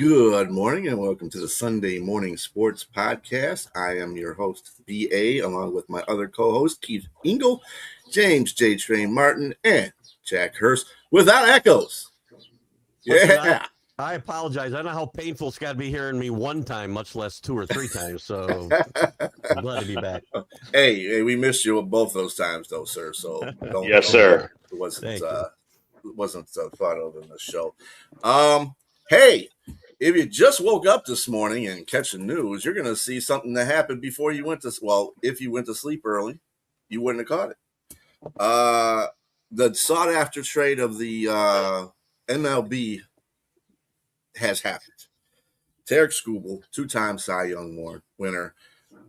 Good morning and welcome to the Sunday Morning Sports Podcast. I am your host, B.A., along with my other co-host, Keith Engel, James J. Train Martin, and Jack Hurst, without echoes. Listen, I apologize. I don't know how painful it's got to be hearing me one time, much less two or three times. So I'm glad to be back. Hey, we missed you both those times, though, sir. So Yes, sir. It wasn't thought of in the show. Hey, if you just woke up this morning and catch the news, you're going to see something that happened before you went to, well, if you went to sleep early, you wouldn't have caught it. The sought-after trade of the MLB has happened. Tarik Skubal, two-time Cy Young winner,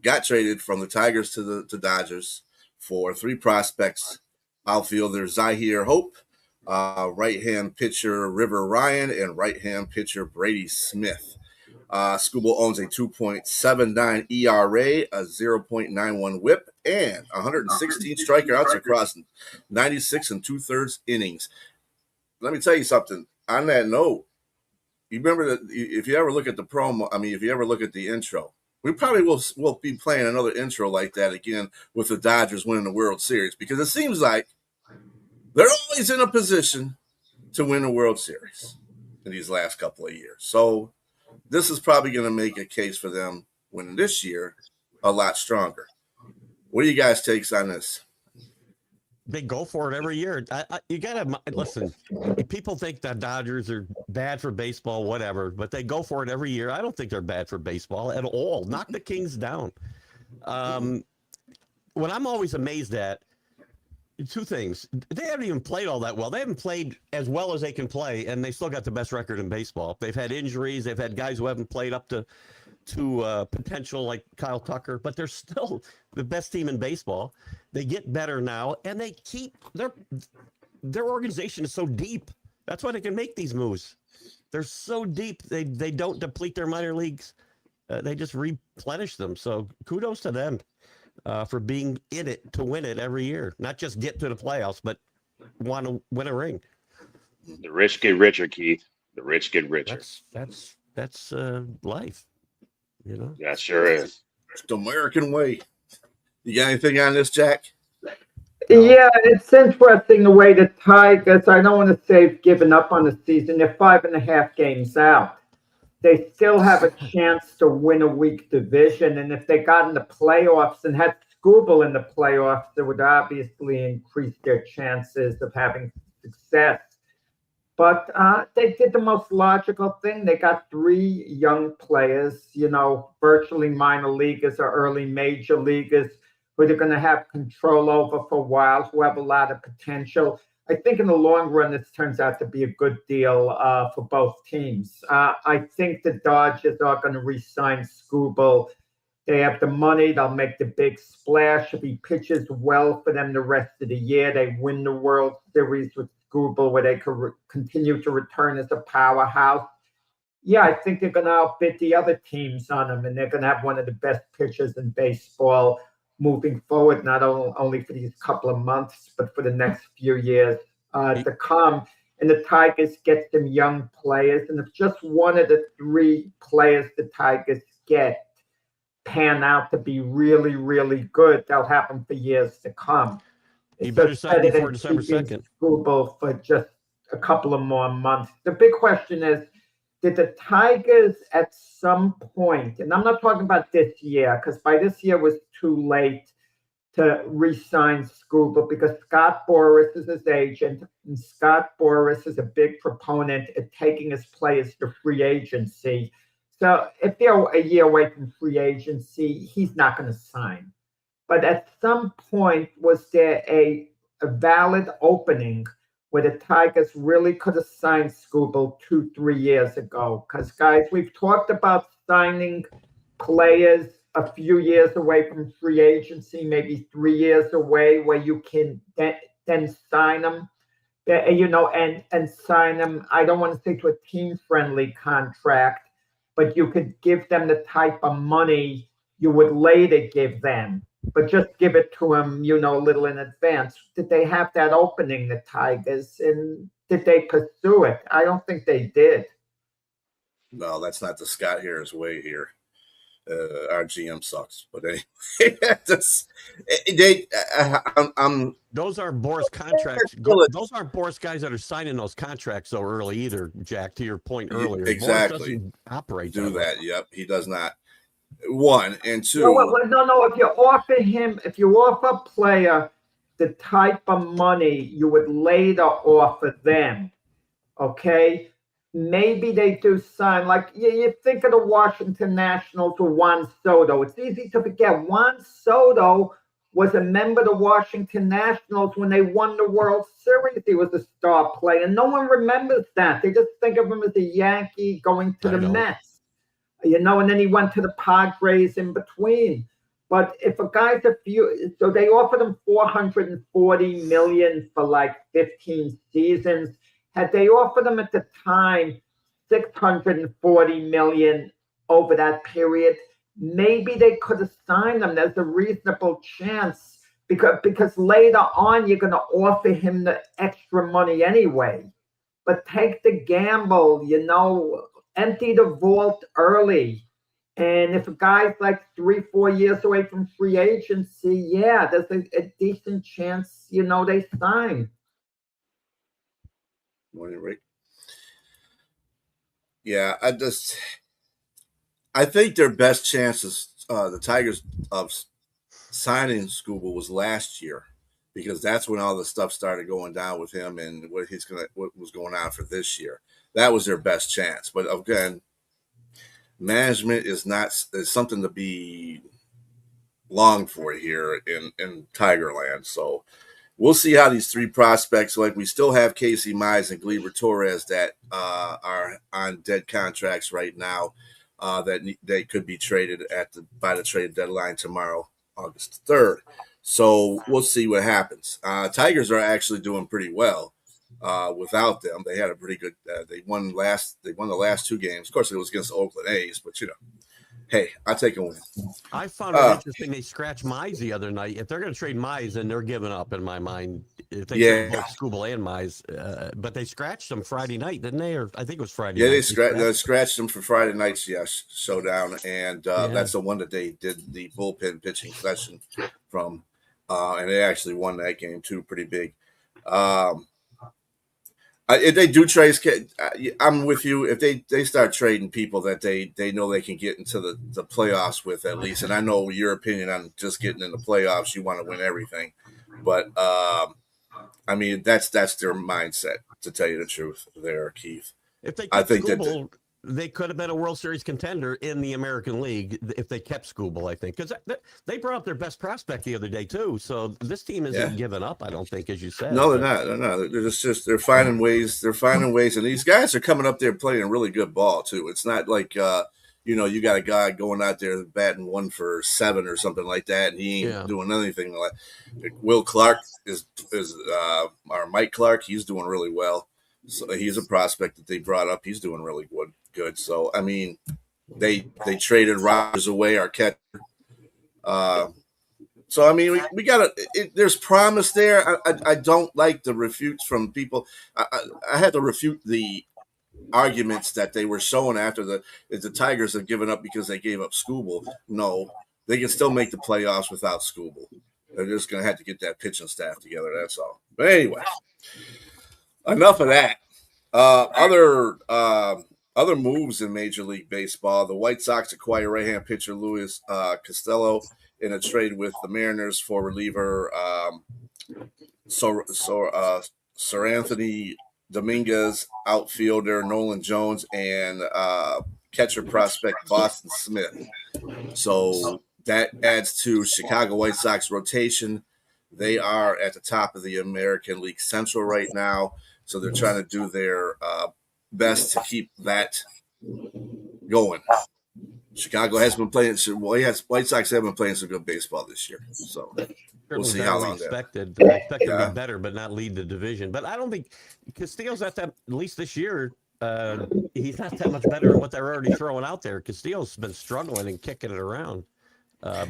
got traded from the Tigers to the Dodgers for three prospects: outfielder Zyhir Hope, right-hand pitcher River Ryan, and right-hand pitcher Brady Smith. Skubal owns a 2.79 ERA, a 0.91 WHIP, and 116 strikeouts across 96 and two-thirds innings. Let me tell you something. On that note, you remember that if you ever look at the promo, if you ever look at the intro, we probably will be playing another intro like that again with the Dodgers winning the World Series, because it seems like they're always in a position to win a World Series in these last couple of years. So this is probably going to make a case for them winning this year a lot stronger. What are you guys' takes on this? They go for it every year. You got to listen. People think that Dodgers are bad for baseball, whatever, but they go for it every year. I don't think they're bad for baseball at all. Knock the Kings down. What I'm always amazed at, two things. They haven't even played all that well. They haven't played as well as they can play, and they still got the best record in baseball. They've had injuries. They've had guys who haven't played up to potential, like Kyle Tucker, but they're still the best team in baseball. They get better now, and they keep their organization is so deep. That's why they can make these moves. They're so deep. They don't deplete their minor leagues. They just replenish them. So kudos to them for being in it to win it every year. Not just get to the playoffs, but want to win a ring. The rich get richer, Keith. The rich get richer. That's life. You know? That sure is. It's the American way. You got anything on this, Jack? Yeah, it's interesting the way the Tigers, I don't want to say have given up on the season. They're 5.5 games out. They still have a chance to win a weak division. And if they got in the playoffs and had Skubal in the playoffs, it would obviously increase their chances of having success. But they did the most logical thing. They got three young players, virtually minor leaguers or early major leaguers, who they're going to have control over for a while, who have a lot of potential. I think in the long run, this turns out to be a good deal for both teams. I think the Dodgers are going to re-sign Skubal. They have the money. They'll make the big splash. If he pitches well for them the rest of the year, they win the World Series with Skubal, where they could continue to return as a powerhouse. Yeah, I think they're going to outbid the other teams on them, and they're going to have one of the best pitchers in baseball moving forward, not only for these couple of months, but for the next few years to come. And the Tigers get some young players, and if just one of the three players the Tigers get pan out to be really, really good, they'll have them for years to come. You better sign before December 2nd. Skubal for just a couple of more months. The big question is, did the Tigers at some point, and I'm not talking about this year, because by this year was too late to re-sign Skubal, because Scott Boras is his agent, and Scott Boras is a big proponent at taking his players to free agency. So if they're a year away from free agency, he's not going to sign. But at some point, was there a valid opening where the Tigers really could have signed Skubal 2-3 years ago? Because, guys, we've talked about signing players a few years away from free agency, maybe 3 years away, where you can then sign them, and sign them, I don't want to say to a team-friendly contract, but you could give them the type of money you would later give them, but just give it to them, a little in advance. Did they have that opening, the Tigers, and did they pursue it? I don't think they did. No, that's not the Scott Harris way here. Our GM sucks, but anyway, I'm Those aren't Boris contracts. still Those aren't Boris guys that are signing those contracts so early either, Jack, to your point earlier. exactly Boris doesn't operate do that way. that. Yep, he does not. One and two. No. If you offer a player the type of money you would later offer them, okay? Maybe they do sign, like you think of the Washington Nationals with Juan Soto. It's easy to forget. Juan Soto was a member of the Washington Nationals when they won the World Series. He was a star player. No one remembers that. They just think of him as a Yankee going to the Mets. And then he went to the Padres in between. But if a guy's so they offered him $440 million for like 15 seasons. Had they offered him at the time $640 million over that period, maybe they could have signed him. There's a reasonable chance because later on you're going to offer him the extra money anyway. But take the gamble, empty the vault early. And if a guy's like 3-4 years away from free agency, yeah, there's a decent chance, they sign. Morning, Rick. Yeah, I think their best chances, the Tigers, of signing Skubal was last year, because that's when all the stuff started going down with him and what was going on for this year. That was their best chance. But again, management is something to be longed for here in Tigerland. So we'll see how these three prospects, like we still have Casey Mize and Gleyber Torres that are on dead contracts right now, that they could be traded by the trade deadline tomorrow, August 3rd. So we'll see what happens. Tigers are actually doing pretty well without them. They had a pretty good. They won the last two games. Of course, it was against Oakland A's, but hey, I'll take a win. I found it interesting they scratched Mize the other night. If they're going to trade Mize, then they're giving up in my mind. If they trade both Skubal and Mize, but they scratched them Friday night, didn't they? Or I think it was Friday. Yeah, night. they scratched them for Friday night's showdown, and that's the one that they did the bullpen pitching session from, and they actually won that game too, pretty big. If they do trade, I'm with you. If they start trading people that they know they can get into the playoffs with at least, and I know your opinion on just getting in the playoffs, you want to win everything, but I mean that's their mindset, to tell you the truth there, Keith. If they kept Skubal, they could have been a World Series contender in the American League if they kept Skubal, I think, because they brought up their best prospect the other day too. So this team isn't giving up, I don't think, as you said. No, they're not. They're not. They're just they're finding ways. They're finding ways, and these guys are coming up there playing really good ball too. It's not like you got a guy going out there batting 1 for 7 or something like that, and he ain't doing anything. Like Will Clark is or Mike Clark. He's doing really well. So he's a prospect that they brought up. He's doing really good. So I mean, they traded Rogers away, our catcher. So I mean, we got there's promise there. I don't like the refutes from people. I had to refute the arguments that they were showing after the Tigers have given up because they gave up Skubal. No, they can still make the playoffs without Skubal. They're just going to have to get that pitching staff together. That's all. But anyway. Enough of that. Other moves in Major League Baseball. The White Sox acquire right-hand pitcher Luis Costello in a trade with the Mariners for reliever Sir Anthony Dominguez, outfielder Nolan Jones, and catcher prospect Boston Smith. So that adds to Chicago White Sox rotation. They are at the top of the American League Central right now. So they're trying to do their best to keep that going. Chicago has been playing. White Sox have been playing some good baseball this year. So we'll see how long that. I expected to be better, but not lead the division. But I don't think Castillo's not that. At least this year, he's not that much better than what they're already throwing out there. Castillo's been struggling and kicking it around. I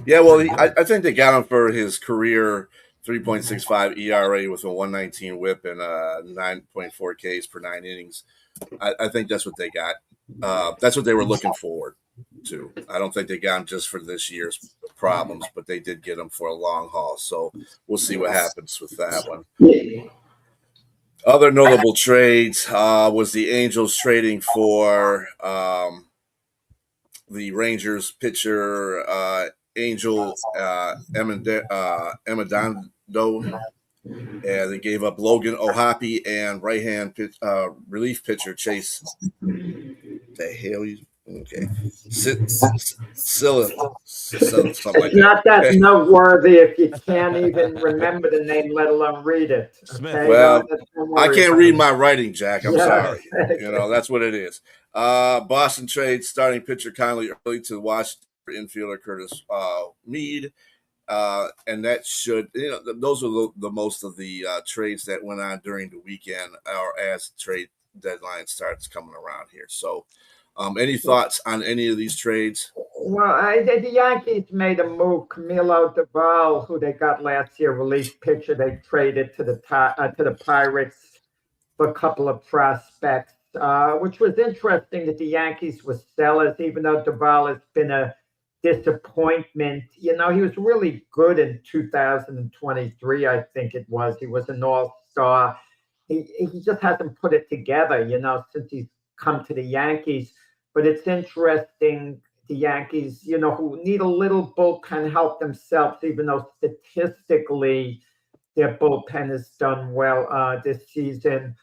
think they got him for his career 3.65 ERA with a 119 WHIP and 9.4 Ks per 9 innings. I think that's what they got. That's what they were looking forward to. I don't think they got him just for this year's problems, but they did get him for a long haul. So we'll see what happens with that one. Other notable trades was the Angels trading for the Rangers pitcher Angel Emadando. And they gave up Logan O'Hoppe and right-hand relief pitcher Chase. The hell you? Okay, something like It's not that noteworthy if you can't even remember the name, let alone read it. Smith. Okay? Well, Don't I worry can't about read it. my writing, Jack. I'm Yeah. sorry. That's what it is. Boston trades starting pitcher Conley early to Washington infielder Curtis Mead. And that should, those are the most of the trades that went on during the weekend or as trade deadline starts coming around here. So, any thoughts on any of these trades? Well, the Yankees made a move. Camilo Doval, who they got last year, relief pitcher, they traded to the Pirates for a couple of prospects, which was interesting that the Yankees were sellers, even though Doval has been a disappointment. He was really good in 2023, I think it was. He was an all-star. He just hasn't put it together, since he's come to the Yankees. But it's interesting, the Yankees, who need a little bullpen help themselves, even though statistically their bullpen has done well this season.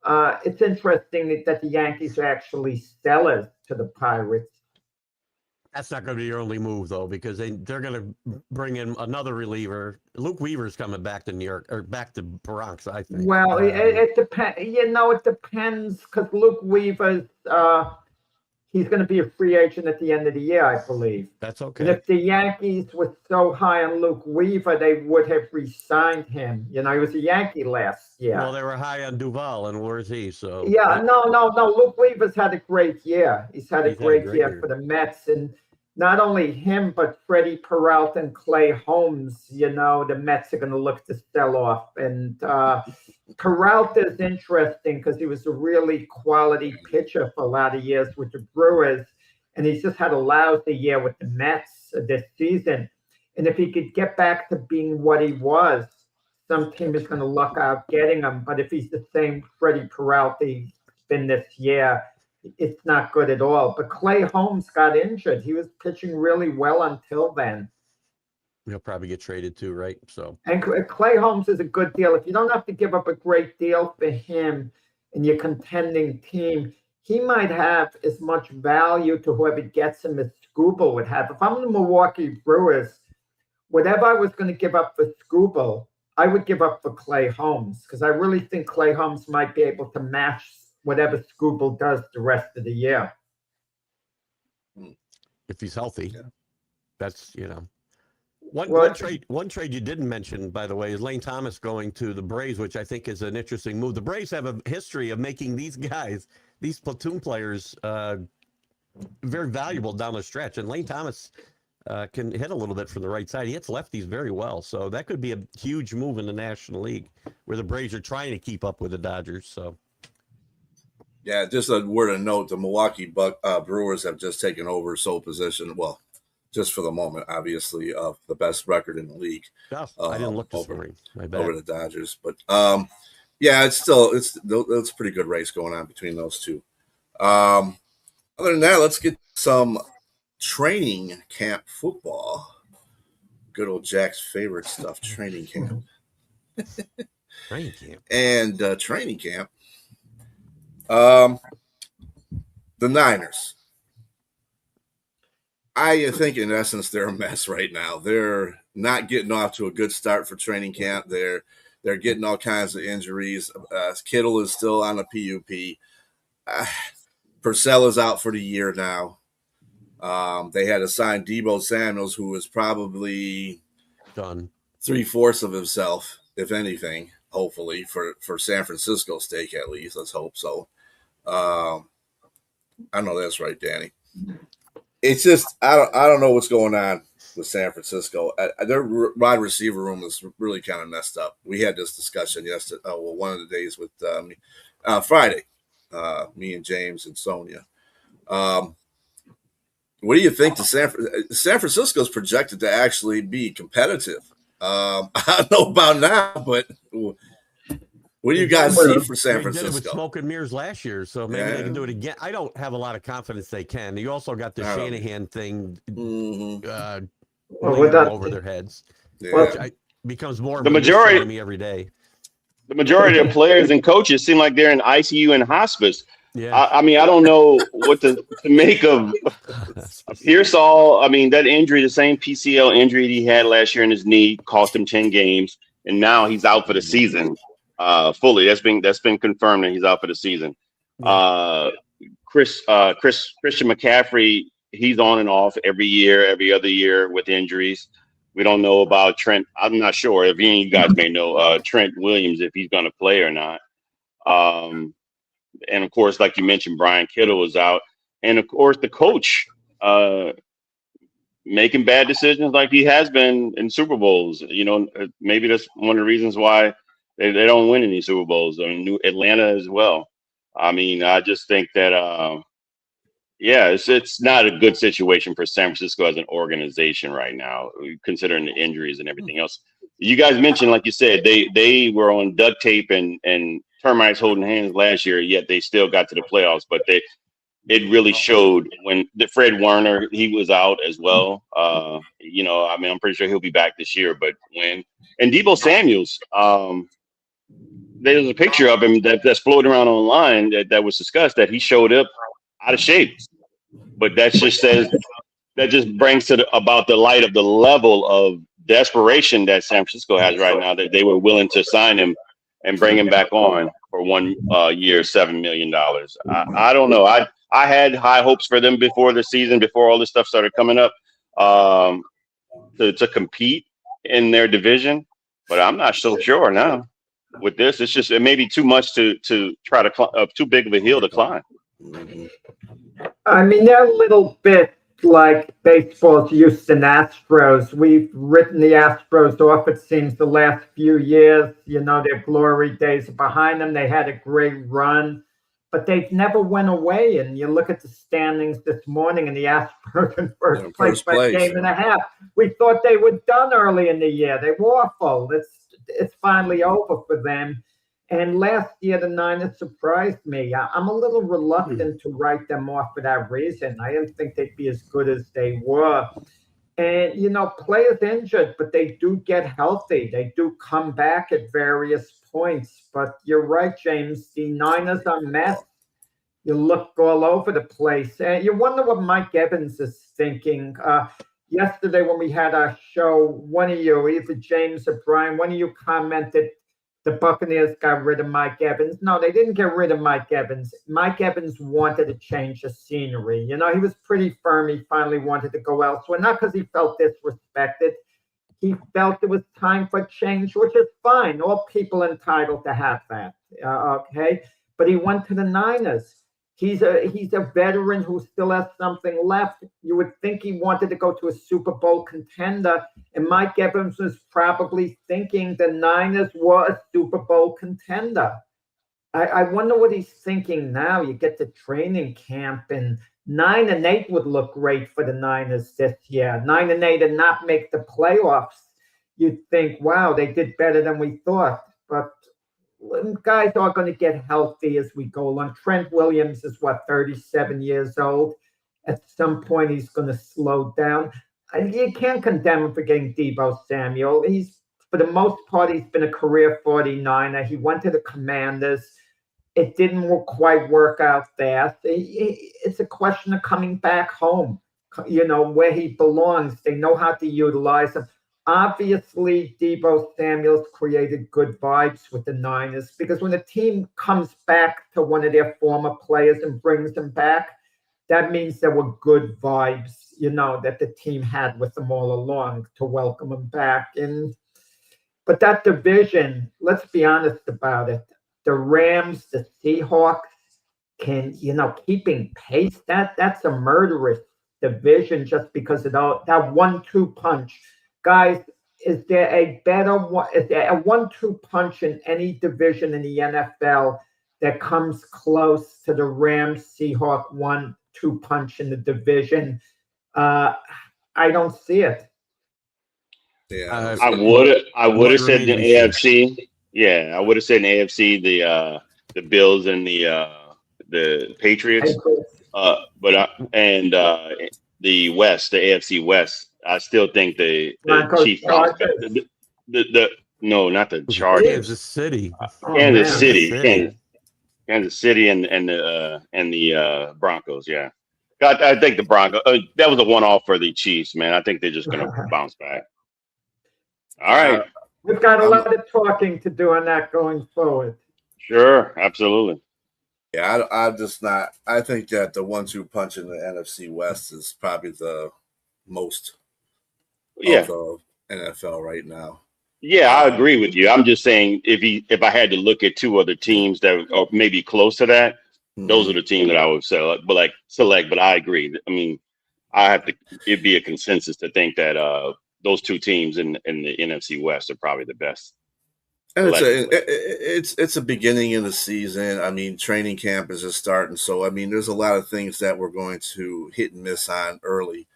It's interesting that the Yankees are actually sellers to the Pirates. That's not going to be your only move, though, because they're going to bring in another reliever. Luke Weaver's coming back to New York or back to Bronx, I think. Well, it depends. It depends because Luke Weaver's he's going to be a free agent at the end of the year, I believe. That's And okay. if the Yankees were so high on Luke Weaver, they would have re-signed him. He was a Yankee last year. Well, they were high on Duval, and where's he? So Yeah, no. Luke Weaver's had a great year. He's had a He's had a great great year year. for the Mets. And not only him, but Freddie Peralta and Clay Holmes, the Mets are going to look to sell off. And Peralta is interesting because he was a really quality pitcher for a lot of years with the Brewers. And he's just had a lousy year with the Mets this season. And if he could get back to being what he was, some team is going to luck out getting him. But if he's the same Freddie Peralta he's been this year, it's not good at all. But Clay Holmes got injured. He was pitching really well until then. he'll probably get traded too, right? So And Clay Holmes is a good deal. If you don't have to give up a great deal for him in your contending team, he might have as much value to whoever gets him as Skubal would have. If I'm the Milwaukee Brewers, whatever I was going to give up for Skubal, I would give up for Clay Holmes because I really think Clay Holmes might be able to match whatever Skubal does the rest of the year. if he's healthy, Yeah. that's Well, One trade you didn't mention, by the way, is Lane Thomas going to the Braves, which I think is an interesting move. The Braves have a history of making these guys, these platoon players, very valuable down the stretch. And Lane Thomas can hit a little bit from the right side. He hits lefties very well. So that could be a huge move in the National League where the Braves are trying to keep up with the Dodgers. So Yeah, just a word of note: the Milwaukee Brewers have just taken over sole position. Well, just for the moment, obviously, of the best record in the league. I didn't look this morning. My bad. Over the Dodgers, but yeah, it's a pretty good race going on between those two. Other than that, let's get some training camp football. Good old Jack's favorite stuff, training camp. Training camp. And training camp. The Niners. I think, in essence, they're a mess right now. They're not getting off to a good start for training camp. They're getting all kinds of injuries. Kittle is still on a PUP. Purcell is out for the year now. They had to sign Deebo Samuels, who is probably Done. 3/4 of himself, if anything, hopefully, for San Francisco's stake at least. Let's hope so. I know that's right, Danny. It's just I don't know what's going on with San Francisco. Their wide receiver room is really kind of messed up. We had this discussion yesterday. One of the days with Friday, me and James and Sonia. What do you think? San Francisco's projected to actually be competitive. I don't know about now, but what do you guys see for San They did it with Francisco? smoke and mirrors last year, so maybe they can do it again. I don't have a lot of confidence they can. You also got the Shanahan thing over their heads, which becomes more the majority to me every day. The majority of players and coaches seem like they're in ICU and hospice. Yeah. I mean, I don't know what to make of Pearsall. I mean, that injury, the same PCL injury he had last year in his knee, cost him 10 games, and now he's out for the season fully. That's been confirmed that he's out for the season. Christian McCaffrey, he's on and off every other year with injuries. We don't know about Trent. I'm not sure if any of you guys may know Trent Williams, if he's going to play or not. And of course, like you mentioned, Brian Kittle was out. And of course, the coach making bad decisions like he has been in Super Bowls. You know, maybe that's one of the reasons why they don't win any Super Bowls. I mean, Atlanta as well. I mean, I just think that, it's not a good situation for San Francisco as an organization right now, considering the injuries and everything else. You guys mentioned, like you said, they were on duct tape and termites holding hands last year, yet they still got to the playoffs. But it really showed when Fred Warner, he was out as well. You know, I mean, I'm pretty sure he'll be back this year, but and Deebo Samuels, there's a picture of him that's floating around online that was discussed that he showed up out of shape. But that just brings about the light of the level of desperation that San Francisco has right now, that they were willing to sign him and bring him back on for 1 year, $7 million. I don't know. I had high hopes for them before the season, before all this stuff started coming up, to compete in their division. But I'm not so sure now. With this, it may be too much to try to too big of a hill to climb. I mean, they're a little bit like baseball's Houston Astros. We've written the Astros off, it seems, the last few years. You know, their glory days are behind them. They had a great run, but they've never went away. And you look at the standings this morning, and the Astros in first place by a game and a half. We thought they were done early in the year. They were awful. It's finally over for them. And last year, the Niners surprised me. I'm a little reluctant to write them off for that reason. I didn't think they'd be as good as they were. And, you know, players injured, but they do get healthy. They do come back at various points. But you're right, James. The Niners are a mess. You look all over the place. And you wonder what Mike Evans is thinking. Yesterday, when we had our show, one of you, either James or Brian, one of you commented, the Buccaneers got rid of Mike Evans. No, they didn't get rid of Mike Evans. Mike Evans wanted to change the scenery. You know, he was pretty firm. He finally wanted to go elsewhere, not because he felt disrespected. He felt it was time for change, which is fine. All people entitled to have that, okay? But he went to the Niners. He's a veteran who still has something left. You would think he wanted to go to a Super Bowl contender, and Mike Evans was probably thinking the Niners were a Super Bowl contender. I wonder what he's thinking now. You get to training camp, and 9-8 would look great for the Niners this year. 9-8 and not make the playoffs. You'd think, wow, they did better than we thought. But guys are going to get healthy as we go along. Trent Williams is 37 years old. At some point, he's going to slow down. You can't condemn him for getting Deebo Samuel. For the most part, he's been a career 49er. He went to the Commanders. It didn't quite work out there. It's a question of coming back home, you know, where he belongs. They know how to utilize him. Obviously, Deebo Samuel's created good vibes with the Niners, because when a team comes back to one of their former players and brings them back, that means there were good vibes, you know, that the team had with them all along to welcome them back. But that division, let's be honest about it. The Rams, the Seahawks can, you know, keeping pace. That's a murderous division just because of that 1-2 punch. Guys, is there a 1-2 punch in any division in the NFL that comes close to the Rams Seahawks 1-2 punch in the division. I don't see it. Yeah, I would have said the remains to be AFC. Yeah, I would have said in the AFC the Bills and the Patriots. The West, the AFC West. I still think the Broncos, Chiefs bounce back. Chargers. No, not the Chargers. Kansas City. Oh, Kansas man. City. Kansas City and the Broncos. Yeah, I think the Broncos. That was a one-off for the Chiefs, man. I think they're just gonna bounce back. All right. We've got a lot of talking to do on that going forward. Sure, absolutely. Yeah, I'm just not. I think that the 1-2 punch in the NFC West is probably the most of the NFL right now. Yeah, I agree with you. I'm just saying if I had to look at two other teams that are maybe close to that, those are the teams that I would select. But I agree. I mean, it'd be a consensus to think that those two teams in the NFC West are probably the best. And it's a beginning of the season. I mean, training camp is just starting, so I mean, there's a lot of things that we're going to hit and miss on early.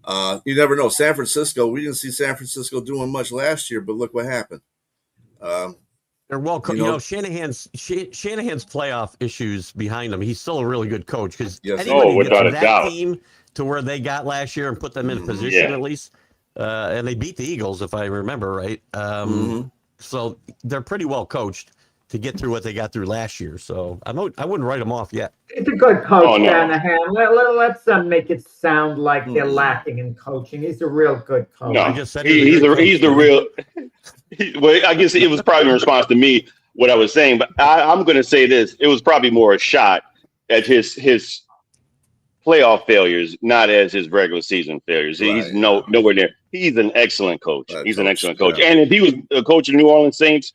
You never know. San Francisco, we didn't see San Francisco doing much last year, but look what happened. They're well, Shanahan's playoff issues behind him. He's still a really good coach because anybody gets that team to where they got last year and put them in position at least, and they beat the Eagles if I remember right. So they're pretty well coached to get through what they got through last year. So I wouldn't write them off yet. It's a good coach, Shanahan. Let's make it sound like they're lacking in coaching. He's a real good coach. No, I just said he's the real. Well, I guess it was probably in response to me what I was saying, but I'm going to say this: it was probably more a shot at his playoff failures, not as his regular season failures. Right. He's nowhere near. He's an excellent coach. He's an excellent coach. And if he was a coach of the New Orleans Saints,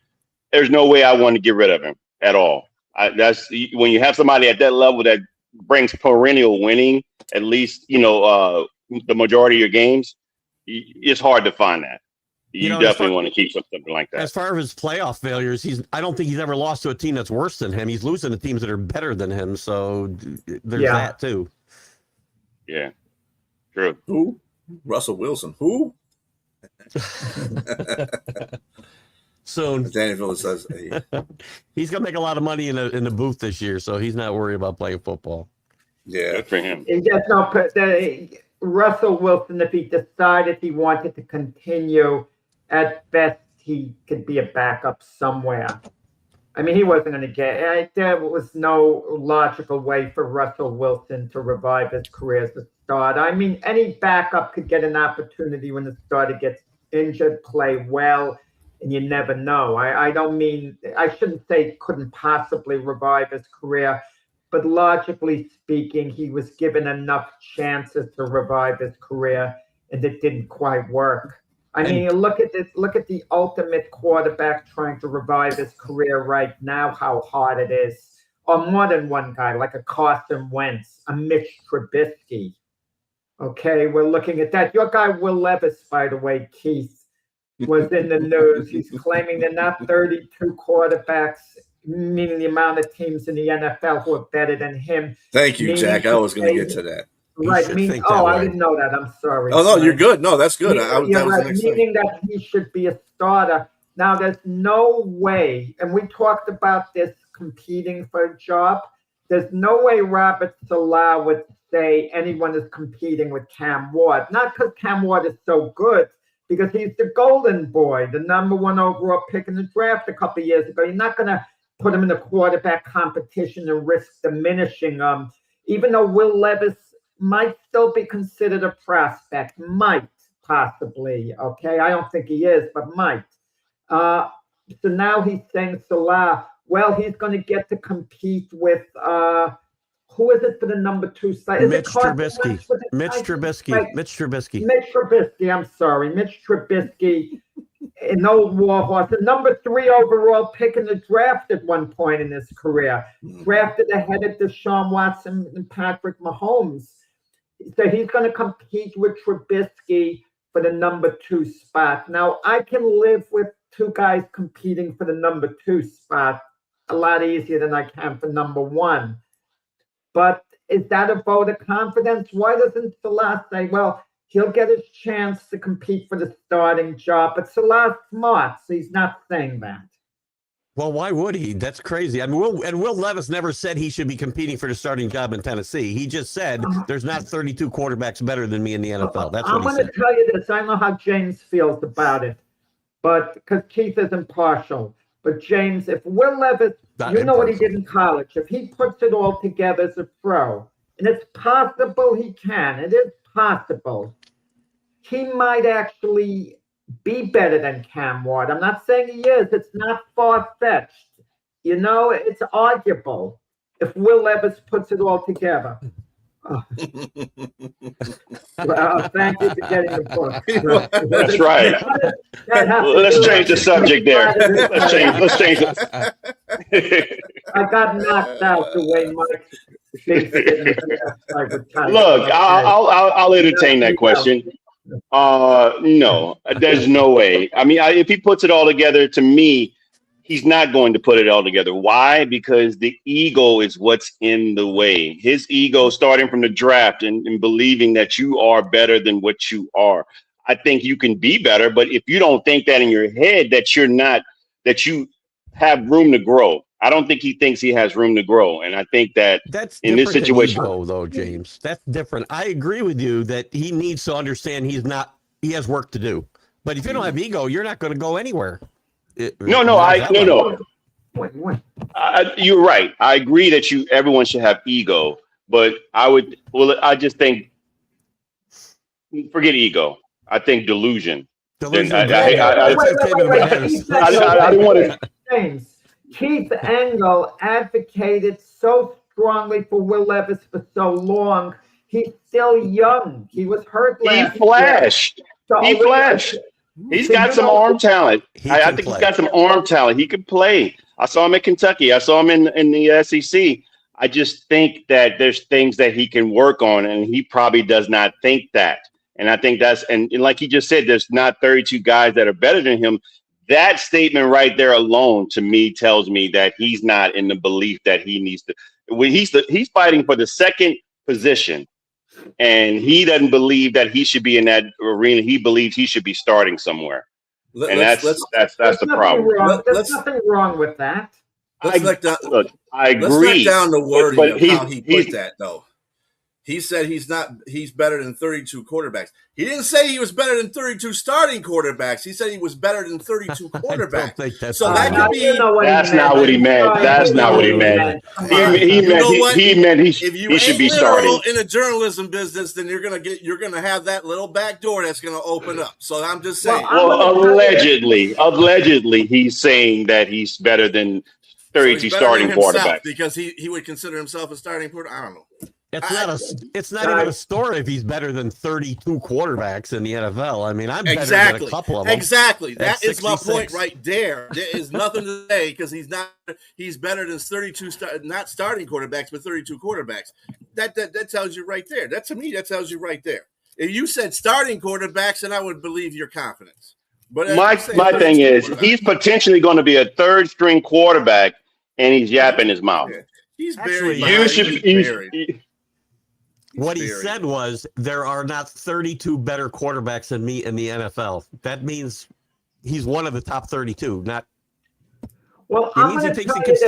there's no way I want to get rid of him at all. That's when you have somebody at that level that brings perennial winning, at least the majority of your games. It's hard to find that. You definitely want to keep something like that. As far as his playoff failures, I don't think he's ever lost to a team that's worse than him. He's losing to teams that are better than him. So there's that too. Yeah, true. Who? Russell Wilson. Who? Soon. Daniel says he's gonna make a lot of money in the booth this year, so he's not worried about playing football. Yeah, good for him. Russell Wilson, if he decided he wanted to continue, at best he could be a backup somewhere. I mean, he wasn't going to get. There was no logical way for Russell Wilson to revive his career as a starter. I mean, any backup could get an opportunity when the starter gets injured, play well, and you never know. I shouldn't say couldn't possibly revive his career, but logically speaking, he was given enough chances to revive his career, and it didn't quite work. I mean, look at this. Look at the ultimate quarterback trying to revive his career right now, how hard it is. Or more than one guy, like a Carson Wentz, a Mitch Trubisky. Okay, we're looking at that. Your guy, Will Levis, by the way, Keith, was in the news. He's claiming they're not 32 quarterbacks, meaning the amount of teams in the NFL who are better than him. Thank you, Jack. I was going to get to that. Right. I didn't know that. I'm sorry. Oh, no, you're good. No, that's good. Meaning that he should be a starter. Now, there's no way, and we talked about this competing for a job. There's no way Robert Saleh would say anyone is competing with Cam Ward. Not because Cam Ward is so good, because he's the golden boy, the number 1 overall pick in the draft a couple of years ago. You're not going to put him in a quarterback competition and risk diminishing him, even though Will Levis might still be considered a prospect, might possibly, okay? I don't think he is, but might. So now he's saying Salah, well, he's going to get to compete with, who is it for the number 2 site? Mitch Trubisky. Mitch Trubisky, I'm sorry. Mitch Trubisky, an old warhorse, the number 3 overall pick in the draft at one point in his career, drafted ahead of Deshaun Watson and Patrick Mahomes. So he's going to compete with Trubisky for the number 2 spot. Now, I can live with 2 guys competing for the number 2 spot a lot easier than I can for number 1. But is that a vote of confidence? Why doesn't Salah say, well, he'll get his chance to compete for the starting job, but Salah's smart, so he's not saying that. Well, why would he? That's crazy. I mean, Will Levis never said he should be competing for the starting job in Tennessee. He just said there's not 32 quarterbacks better than me in the NFL. That's what I'm he going said. to tell you this. I don't know how James feels about it, but because Keith is impartial. But James, if Will Levis, Not you know what he impartial. did in college, if he puts it all together as a pro, and it's possible he can, it is possible, he might actually be better than Cam Ward. I'm not saying he is. It's not far-fetched. You know, it's arguable if Will Levis puts it all together. Well, thank you for getting the book. That's right. Let's change the subject there. Let's change it. I got knocked out the way Mike thinks it. Look, I'll entertain that question. No, there's no way. I mean, if he puts it all together, to me, he's not going to put it all together. Why? Because the ego is what's in the way. His ego starting from the draft and believing that you are better than what you are. I think you can be better, but if you don't think that in your head that you're not, that you have room to grow. I don't think he thinks he has room to grow. And I think that That's in this situation, ego, though, James. That's different. I agree with you that he needs to understand he has work to do. But if you don't have ego, you're not going to go anywhere. No. You're right. I agree that everyone should have ego, but I just think, forget ego. I think delusion. I didn't want to. James, Keith Engel advocated so strongly for Will Levis for so long. He's still young. He was hurt last He flashed. He's got some arm talent. I think he's got some arm talent. He can play. I saw him at Kentucky. I saw him in the SEC. I just think that there's things that he can work on, and he probably does not think that. And I think and like he just said, there's not 32 guys that are better than him. That statement right there alone, to me, tells me that he's not in the belief that he needs to. He's fighting for the second position. And he doesn't believe that he should be in that arena. He believes he should be starting somewhere. That's the problem. There's nothing wrong with that. I agree. Let's knock down the wording but of how he put that, though. He said he's better than 32 quarterbacks. He didn't say he was better than 32 starting quarterbacks. He said he was better than 32 quarterbacks. So that could be. That's not what he meant. That's not what he meant. He meant he should be starting. In the journalism business, then you're gonna have that little back door that's gonna open up. So I'm just saying. Well, allegedly, he's saying that he's better than 32 starting quarterbacks because he would consider himself a starting quarterback. I don't know. It's not even a story if he's better than 32 quarterbacks in the NFL. I mean, I'm better than a couple of them. Exactly. That is my point right there. There is nothing to say because he's better than 32 not starting quarterbacks, but 32 quarterbacks. That tells you right there. That tells you right there. If you said starting quarterbacks, then I would believe your confidence. But my thing is he's potentially going to be a third string quarterback and he's yapping his mouth. Yeah. He's buried. What he said was there are not 32 better quarterbacks than me in the NFL. That means he's one of the top 32. Well, I'm going to tell you this.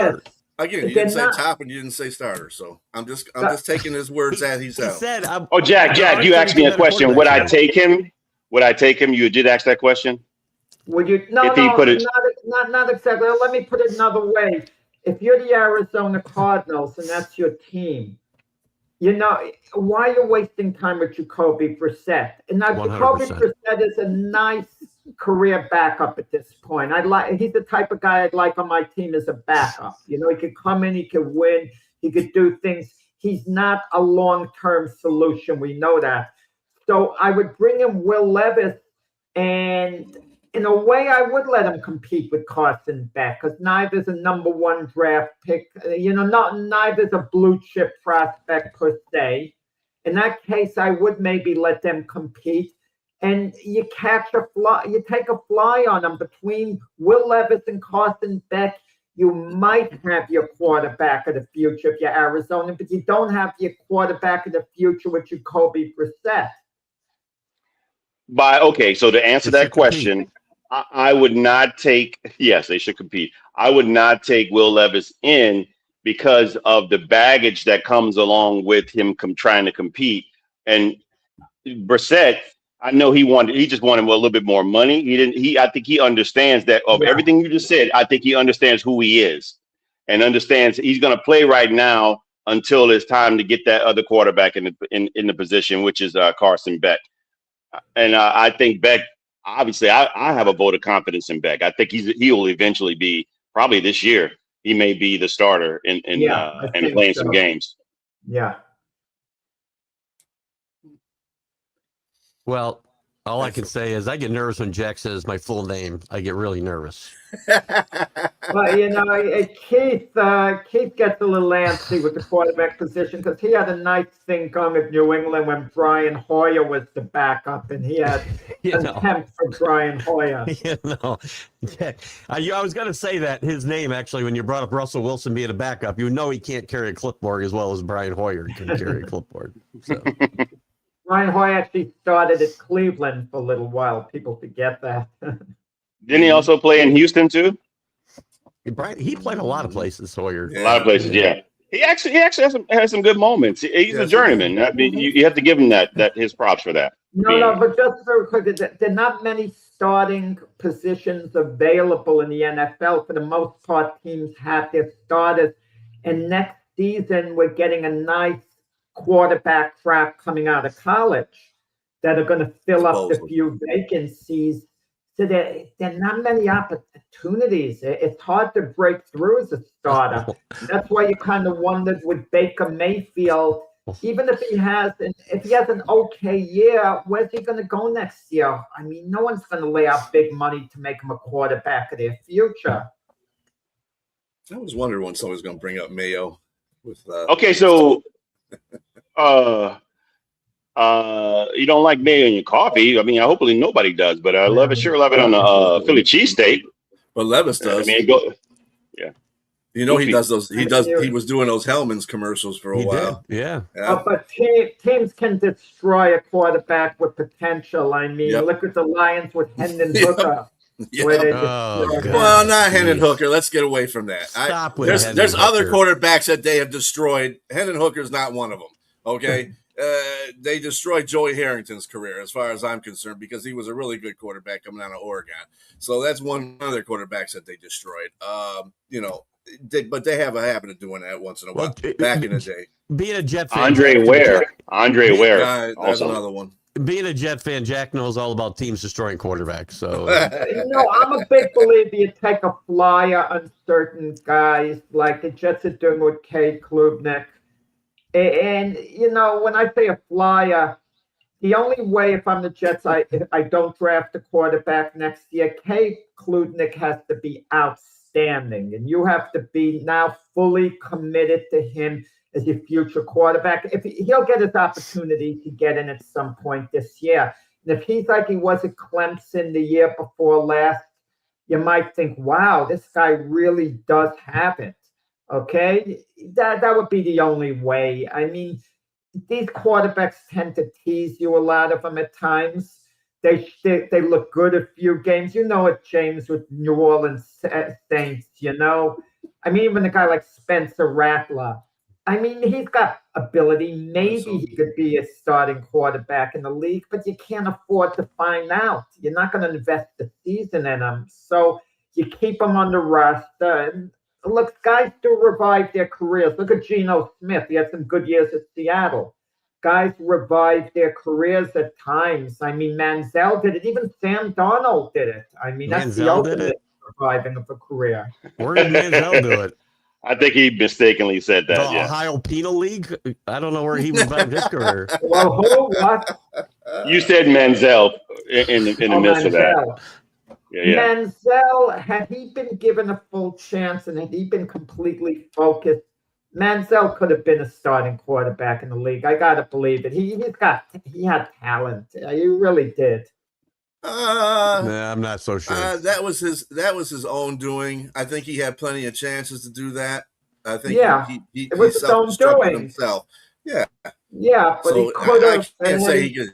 Again, you didn't say top and you didn't say starter, so I'm just taking his words as he said. Jack, you asked me a question. Would I take him? You did ask that question. Would you? No, not exactly. Let me put it another way. If you're the Arizona Cardinals and that's your team, you know, why you're wasting time with Jacoby Brissett? And now 100%. Jacoby Brissett is a nice career backup at this point. He's the type of guy I'd like on my team as a backup. You know, he could come in, he could win, he could do things. He's not a long-term solution. We know that. So I would bring in Will Levis, and in a way, I would let him compete with Carson Beck because neither's a number one draft pick. You know, neither's a blue chip prospect per se. In that case, I would maybe let them compete. And you take a fly on them between Will Levis and Carson Beck. you might have your quarterback of the future if you're Arizona, but you don't have your quarterback of the future with Jacoby Brissett. So to answer They that should compete. question, I would not take. Yes, they should compete. I would not take Will Levis in because of the baggage that comes along with him trying to compete. And Brissett, I know he just wanted a little bit more money. I think he understands that of everything you just said. I think he understands who he is and understands he's going to play right now until it's time to get that other quarterback in the position, which is Carson Beck. And I think Beck, obviously, I have a vote of confidence in Beck. I think he will eventually be, probably this year, he may be the starter and playing some games. Yeah. Well, all I can say is I get nervous when Jack says my full name. I get really nervous. But, Keith gets a little antsy with the quarterback position because he had a nice thing going with New England when Brian Hoyer was the backup, and he had contempt for Brian Hoyer. Jack, I was going to say that his name, actually, when you brought up Russell Wilson being a backup, he can't carry a clipboard as well as Brian Hoyer can carry a clipboard. So. Brian Hoyer actually started at Cleveland for a little while. People forget that. Didn't he also play in Houston too? He played a lot of places, Hoyer. A lot of places, yeah. He actually has some good moments. He's a journeyman. I mean, you have to give him that his props for that. No, but just very quick, there are not many starting positions available in the NFL. For the most part, teams have their starters. And next season, we're getting a nice quarterback draft coming out of college that are going to fill up the few vacancies. So there are not many opportunities. It's hard to break through as a starter. That's why you kind of wondered with Baker Mayfield, even if he has an okay year, where's he going to go next year? I mean, no one's going to lay out big money to make him a quarterback of their future. I was wondering when someone's going to bring up Mayo. Okay, so you don't like mayo in your coffee. I mean, hopefully nobody does, but I love it on a Philly cheesesteak. But Levis does. I mean, he does those. He was doing those Hellman's commercials for a while. Did. Yeah. But teams can destroy a quarterback with potential. I mean, look at the Lions with Hendon Hooker. Well, not Hendon Hooker. Let's get away from that. There's other quarterbacks that they have destroyed. Hendon Hooker's not one of them. Okay. They destroyed Joey Harrington's career, as far as I'm concerned, because he was a really good quarterback coming out of Oregon. So that's one of their quarterbacks that they destroyed. But they have a habit of doing that once in a while. Back in the day, being a Jet fan, Andre Ware, that's another one. Being a Jet fan, Jack knows all about teams destroying quarterbacks. So I'm a big believer you take a flyer on certain guys, like the Jets are doing with Cade Klubnik. And, when I say a flyer, the only way if I'm the Jets, I don't draft a quarterback next year, Cade Klubnik has to be outstanding. And you have to be now fully committed to him as your future quarterback. If he'll get his opportunity to get in at some point this year. And if he's like he was at Clemson the year before last, you might think, wow, this guy really does have it. Okay, that would be the only way. I mean, these quarterbacks tend to tease you a lot of them at times. They look good a few games. It, James, with New Orleans Saints, I mean, even a guy like Spencer Rattler. I mean, he's got ability. Maybe he could be a starting quarterback in the league, but you can't afford to find out. You're not going to invest the season in him. So you keep him on the roster. Look, guys do revive their careers. Look at Geno Smith. He had some good years at Seattle. Guys revive their careers at times. I mean, Manziel did it. Even Sam Darnold did it. I mean, that's the ultimate reviving of a career. Where did Manziel do it? I think he mistakenly said that. The Ohio Penal League? I don't know where he revived his career. Well, what? You said Manziel in the midst of that. Yeah. Manziel, had he been given a full chance and had he been completely focused, Manziel could have been a starting quarterback in the league. I gotta believe it. He had talent. He really did. Nah, I'm not so sure. That was his own doing. I think he had plenty of chances to do that. I think Yeah, he it was his own self-destructed doing. himself. Yeah. Yeah, but he So could I have. can't say he could.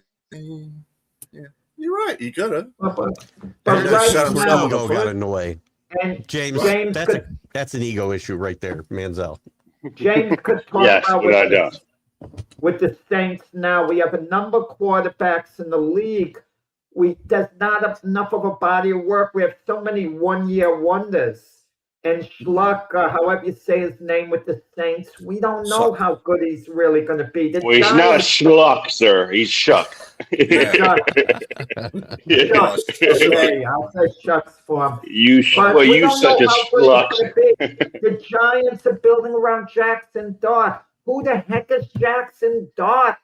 Yeah, you're right. He could have. But And right shot That's where himself in now, the ego got foot. in the way. and James, James that's an ego issue right there, Manziel. James could talk Yes, about without a doubt. with the Saints now. We have a number of quarterbacks in the league. There's not enough of a body of work. We have so many one-year wonders. And Schluck, however you say his name with the Saints, we don't know Shuck. how good he's really going to be. The Well, he's not Giants- schluck, sir. He's shuck. Shuck. Yeah. Shucks. Okay, I'll say shucks for him. But Well, we you don't such a know how good schluck. he's gonna be. The Giants are building around Jackson Dart. Who the heck is Jackson Dart?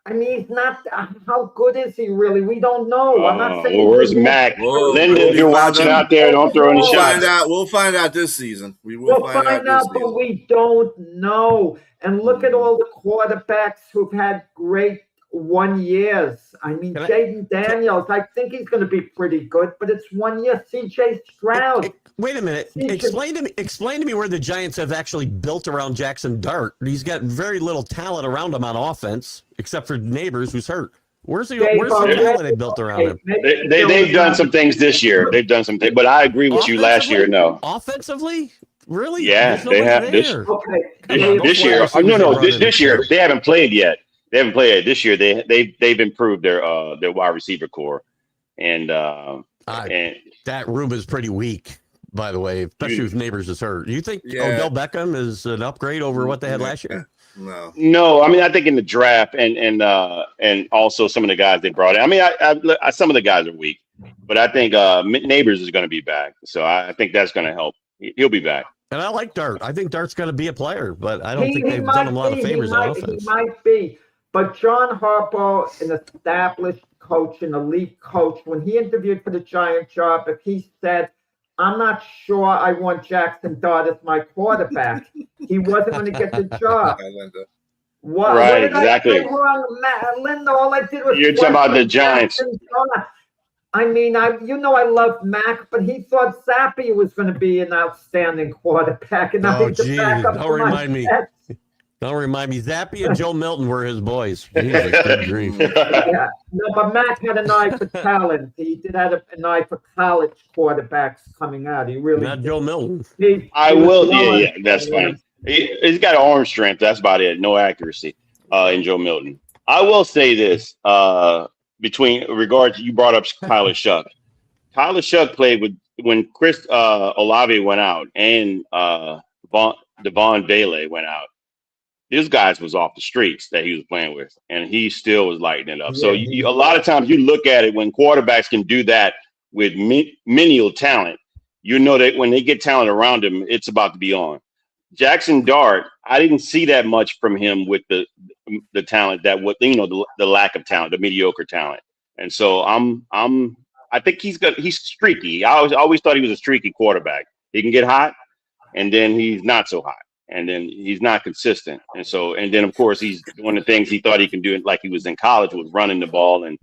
I mean, he's not. How good is he really? We don't know. I'm not saying. Well, where's Mac? Whoa, Linda, if we'll you're find watching out. out there, don't throw any We'll shots. find out. We'll find out this season. We will We'll find out this but season. we don't know. And look at all the quarterbacks who've had great 1 years. I mean, Can I- Jaden Daniels, I think he's going to be pretty good, but it's 1 year. CJ Stroud. Wait a minute. Explain to me where the Giants have actually built around Jackson Dart. He's got very little talent around him on offense, except for Neighbors, who's hurt. Where's the talent they built around him? They've done some things this year. They've done some things, but I agree with you. Last year, no. Offensively, really? Yeah, There's they nobody have this- there. Okay. This year, this year they haven't played yet. They haven't played yet. This year they've improved their wide receiver core, and That room is pretty weak, by the way, especially if Neighbors is hurt. Do you think Yeah. Odell Beckham is an upgrade over what they had last year? No. I mean, I think in the draft and also some of the guys they brought in. I mean, I some of the guys are weak, but I think Neighbors is going to be back, so I think that's going to help. He'll be back. And I like Dart. I think Dart's going to be a player, but I don't think He they've might done him a lot of be, favors on He offense. might be. But John Harbaugh, an established coach, an elite coach, when he interviewed for the Giant job, if he said, I'm not sure I want Jackson Dart as my quarterback, he wasn't going to get the job. Hi, Linda. What, Right, what did exactly. I say wrong, Linda? All I did was You're talking about the question Giants. Jackson Dart. I mean, I love Mac, but he thought Zappy was going to be an outstanding quarterback, and now Oh, he's the geez, backup don't for my remind me. Jets. Don't remind me. Zappy and Joe Milton were his boys. He was like, good grief. Yeah, no, but Mac had an eye for talent. He did have an eye for college quarterbacks coming out. He really Not did. Joe Milton. I He was will. blowing- Yeah, that's funny. He's got arm strength. That's about it. No accuracy in Joe Milton. I will say this between regards. You brought up Tyler Shuck. Tyler Shuck played with when Chris Olave went out and Devon Bailey went out. These guys was off the streets that he was playing with, and he still was lighting it up. So a lot of times you look at it when quarterbacks can do that with menial talent, you know that when they get talent around him, it's about to be on. Jackson Dart, I didn't see that much from him with the talent that the lack of talent, the mediocre talent, and so I think he's streaky. I always thought he was a streaky quarterback. He can get hot, and then he's not so hot. And then he's not consistent. And then of course he's one of the things he thought he can do like he was in college was running the ball and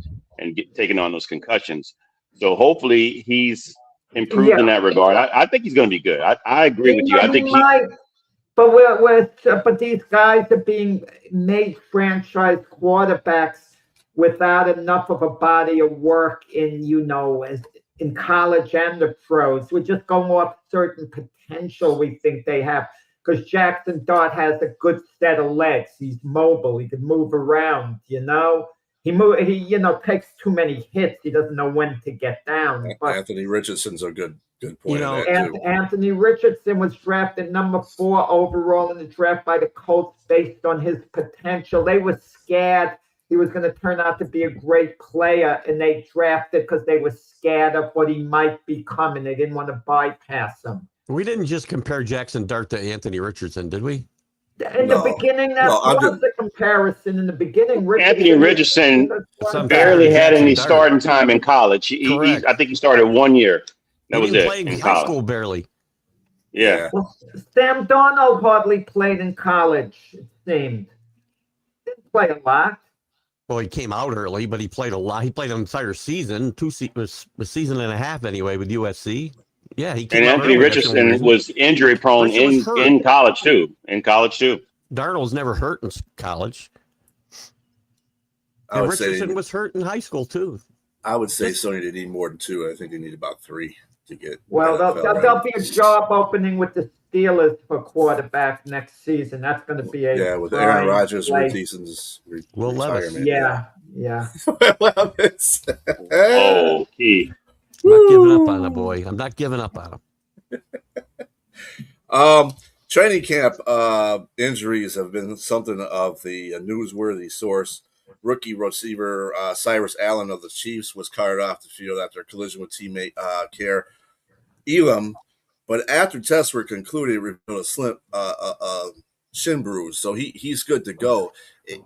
taking on those concussions. So hopefully he's improved in that regard. I think he's going to be good. I agree with you. I think but these guys are being made franchise quarterbacks without enough of a body of work in college and the pros. We're just going off certain potential we think they have. Because Jackson Dart has a good set of legs. He's mobile. He can move around, He takes too many hits. He doesn't know when to get down. But Anthony Richardson's a good point. Too. Anthony Richardson was drafted number 4 overall in the draft by the Colts based on his potential. They were scared he was going to turn out to be a great player, and they drafted because they were scared of what he might become, and they didn't want to bypass him. We didn't just compare Jackson Dart to Anthony Richardson, did we? In the beginning, that was the comparison. In the beginning, Anthony Richardson barely had any starting time in college. I think he started 1 year. That was it. Playing in high school barely. Yeah. Well, Sam Darnold hardly played in college, it seemed. Didn't play a lot. Well, he came out early, but he played a lot. He played an entire season, a season and a half anyway with USC. Yeah, he came And out Anthony early. That's the only Richardson reason. was injury prone Richardson was hurt. in college too. Darnold's never hurt in college. I And would say Richardson was hurt in high school too. I would say Sony they need more than 2. I think they need about 3 to get. Well, NFL there'll be a job opening with the Steelers for quarterback next season. That's going to be a with Aaron Rodgers, play. Rick Eason's Will Levis. retirement. Yeah. Levis. Oh, key. I'm not giving up on the boy. I'm not giving up on him. Training camp injuries have been something of the newsworthy source. Rookie receiver Cyrus Allen of the Chiefs was carted off the field after a collision with teammate Care Elam, but after tests were concluded, it revealed a shin bruise, so he's good to go. I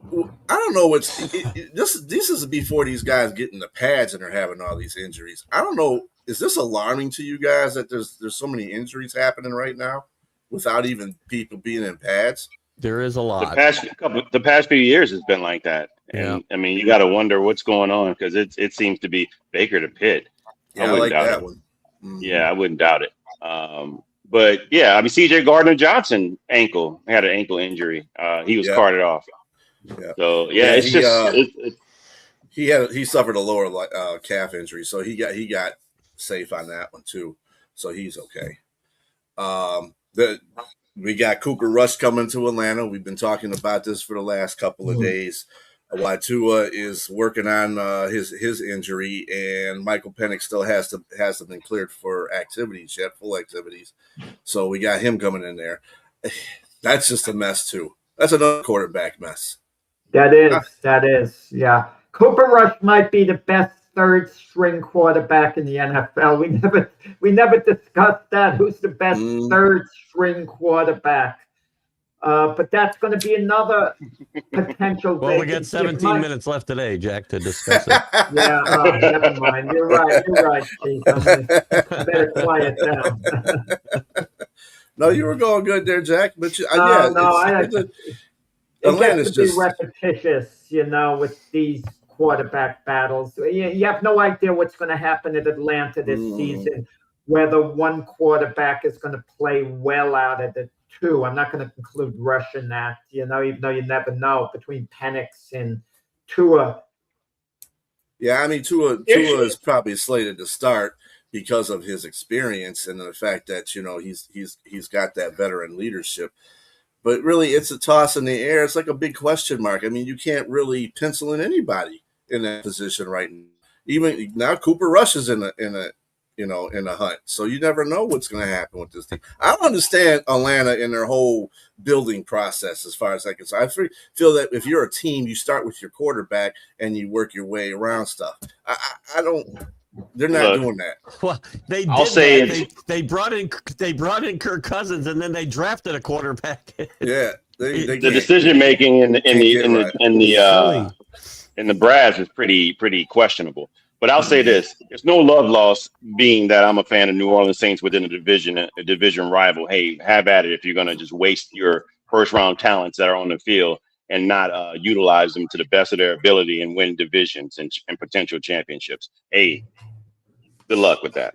don't know this is before these guys get in the pads and are having all these injuries. I don't know. Is this alarming to you guys that there's so many injuries happening right now without even people being in pads? There is a lot. The past few years has been like that. And I mean, you got to wonder what's going on because it seems to be Baker to Pitt. Yeah, I like that one. Mm-hmm. Yeah, I wouldn't doubt it. But yeah, I mean, C.J. Gardner-Johnson had an ankle injury. He was carted off. Yeah. So it's just he suffered a lower calf injury, so he got safe on that one too. So he's okay. We got Cooper Rush coming to Atlanta. We've been talking about this for the last couple of days. Tua is working on his injury, and Michael Penix still hasn't been cleared for activities yet, full activities. So we got him coming in there. That's just a mess too. That's another quarterback mess. That is. Yeah. Cooper Rush might be the best third string quarterback in the NFL. We never discussed that. Who's the best third string quarterback? But that's going to be another potential. Well, we got 17 minutes left today, Jack, to discuss it. Yeah, never mind. You're right, Steve. Better quiet down. No, you were going good there, Jack. But Atlanta's just repetitious, with these quarterback battles. You have no idea what's going to happen at Atlanta this season, whether one quarterback is going to play well out of the two. I'm not going to conclude Rush in that, even though you never know between Penix and Tua. Yeah, I mean, Tua is probably slated to start because of his experience and the fact that, he's got that veteran leadership. But really, it's a toss in the air. It's like a big question mark. I mean, you can't really pencil in anybody in that position right now. Even now, Cooper Rush is in a hunt. So you never know what's going to happen with this team. I don't understand Atlanta in their whole building process as far as I can say. I feel that if you're a team, you start with your quarterback and you work your way around stuff. I don't. They're not doing that. Well, they did. They brought in Kirk Cousins and then they drafted a quarterback. Yeah, the decision making in the Braves is pretty questionable. But I'll say this: there's no love lost, being that I'm a fan of New Orleans Saints within a division rival. Hey, have at it if you're going to just waste your first round talents that are on the field and not utilize them to the best of their ability and win divisions and potential championships. Hey, good luck with that.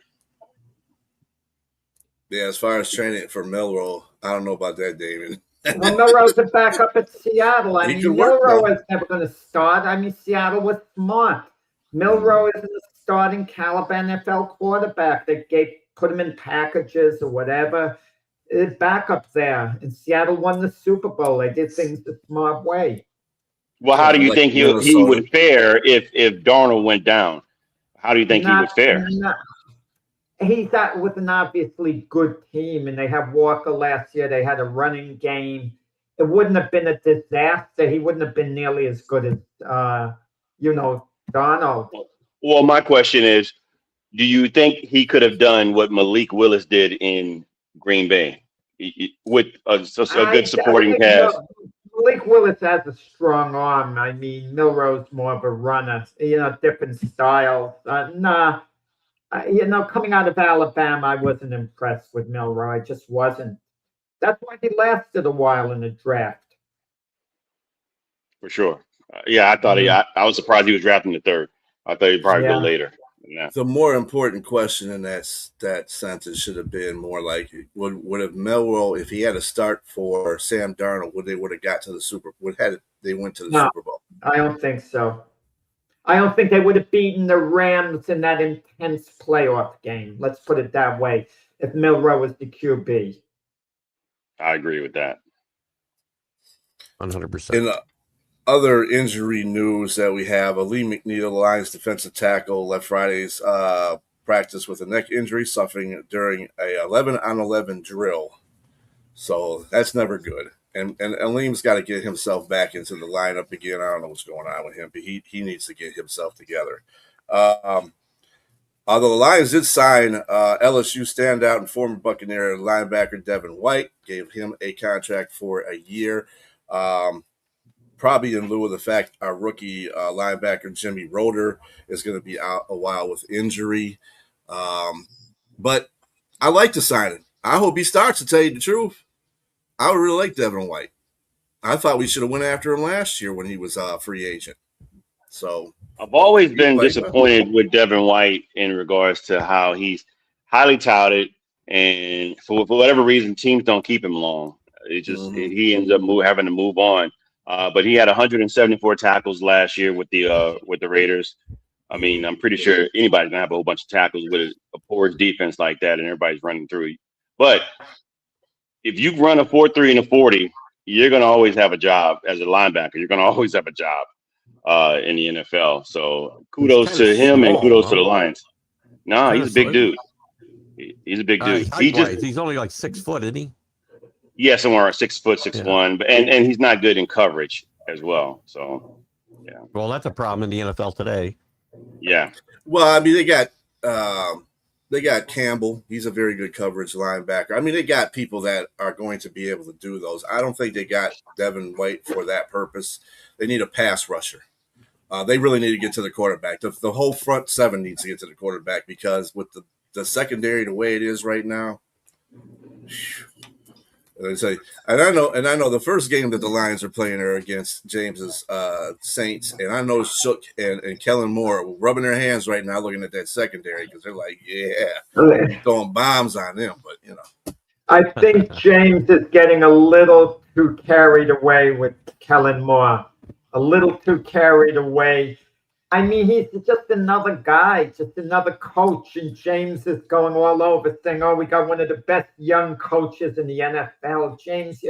Yeah, as far as training for Milroe, I don't know about that, David. Well, Milroe's a backup at Seattle. I mean, Milroe is never going to start. I mean, Seattle was smart. Milroe is a starting caliber NFL quarterback. They put him in packages or whatever. Backup there. And Seattle won the Super Bowl. They did things the smart way. Well, how do you think he would fare if Darnold went down? How do you think he would fare? He's out with an obviously good team, and they have Walker last year. They had a running game. It wouldn't have been a disaster. He wouldn't have been nearly as good as, Darnold. Well, my question is, do you think he could have done what Malik Willis did in Green Bay with a good supporting cast? Malik Willis has a strong arm. I mean, Milroe's more of a runner, different styles. Coming out of Alabama, I wasn't impressed with Milroe. I just wasn't. That's why he lasted a while in the draft. For sure. Yeah, I thought I was surprised he was drafting the third. I thought he'd probably go later. Yeah. The more important question in that sentence should have been more like, would have Milroe, if he had to start for Sam Darnold, would have got to the Super Bowl? They went to the Super Bowl? I don't think so. I don't think they would have beaten the Rams in that intense playoff game. Let's put it that way. If Milroe was the QB, I agree with that. 100%. In other injury news that we have, Lee McNeil, the Lions defensive tackle, left Friday's practice with a neck injury, suffering during a 11-on-11 drill. So that's never good. And Aleem's got to get himself back into the lineup again. I don't know what's going on with him, but he needs to get himself together. Although the Lions did sign LSU standout and former Buccaneer linebacker Devin White, gave him a contract for a year. Probably in lieu of the fact our rookie linebacker Jimmy Roeder is going to be out a while with injury. But I like the signing. I hope he starts, to tell you the truth. I would really like Devin White. I thought we should have went after him last year when he was a free agent. So I've always been disappointed with Devin White in regards to how he's highly touted, and for whatever reason, teams don't keep him long. It just he ends up having to move on. But he had 174 tackles last year with the Raiders. I mean, I'm pretty sure anybody's gonna have a whole bunch of tackles with a poor defense like that, and everybody's running through you. But if you run a 4.3 and a 40, you're gonna always have a job as a linebacker. You're gonna always have a job in the NFL. So kudos to him and kudos to the Lions. No, he's a big dude. He's a big dude. He's only like 6 foot, isn't he? Yeah, somewhere around 6 foot, 6'1", but and he's not good in coverage as well. So yeah. Well, that's a problem in the NFL today. Yeah. Well, I mean, they got Campbell. He's a very good coverage linebacker. I mean, they got people that are going to be able to do those. I don't think they got Devin White for that purpose. They need a pass rusher. They really need to get to the quarterback. The whole front seven needs to get to the quarterback, because with the secondary the way it is right now. And I know the first game that the Lions are playing are against James's Saints, and I know Shook and Kellen Moore are rubbing their hands right now looking at that secondary, because they're like, throwing bombs on them. But you know, I think James is getting a little too carried away with Kellen Moore, a little too carried away. I mean, he's just another guy, just another coach, and James is going all over saying, "Oh, we got one of the best young coaches in the NFL." James,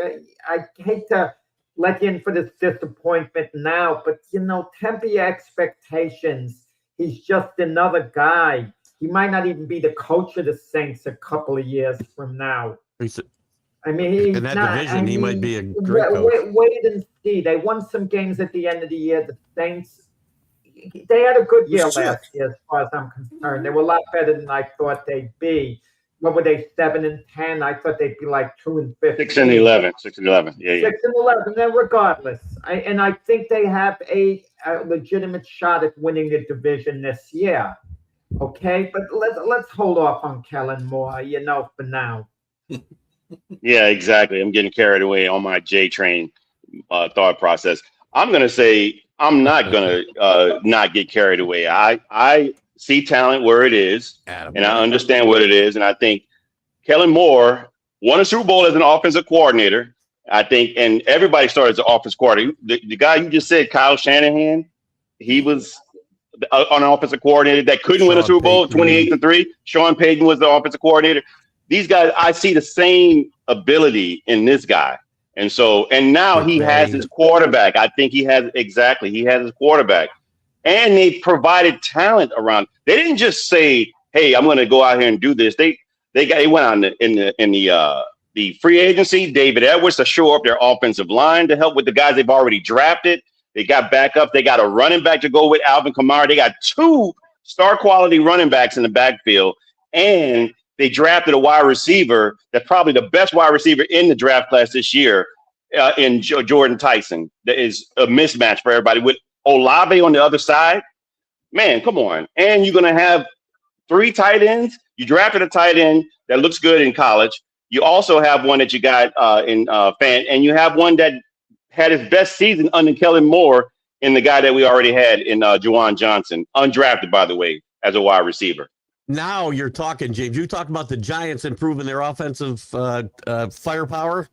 I hate to let you in for this disappointment now, but temper your expectations. He's just another guy. He might not even be the coach of the Saints a couple of years from now. I mean, he's in that not, division, he might be a great coach. Wait and see. They won some games at the end of the year. The Saints. They had a good year last year, as far as I'm concerned. They were a lot better than I thought they'd be. What were they, 7-10? I thought they'd be like 2-15. 6-11. 6-11. Yeah. 6-11. Then regardless, I think they have a legitimate shot at winning the division this year. Okay, but let's hold off on Kellen Moore, for now. Yeah, exactly. I'm getting carried away on my J train thought process. I'm gonna say, I'm not going to not get carried away. I see talent where it is, and I understand what it is. And I think Kellen Moore won a Super Bowl as an offensive coordinator, I think, and everybody started as an offensive coordinator. The guy you just said, Kyle Shanahan, he was an offensive coordinator that couldn't win a Super Bowl, 28-3. Sean Payton was the offensive coordinator. These guys, I see the same ability in this guy. And now he has his quarterback. I think he has his quarterback, and they provided talent around. They didn't just say, "Hey, I'm going to go out here and do this." They went on the free agency. David Edwards to shore up their offensive line to help with the guys they've already drafted. They got backup. They got a running back to go with Alvin Kamara. They got 2 star quality running backs in the backfield, and they drafted a wide receiver that's probably the best wide receiver in the draft class this year in Jordan Tyson. That is a mismatch for everybody. With Olave on the other side, man, come on. And you're going to have 3 tight ends. You drafted a tight end that looks good in college. You also have one that you got in Fan, and you have one that had his best season under Kellen Moore in the guy that we already had in Juwan Johnson, undrafted, by the way, as a wide receiver. Now you're talking, James. You talk about the Giants improving their offensive firepower.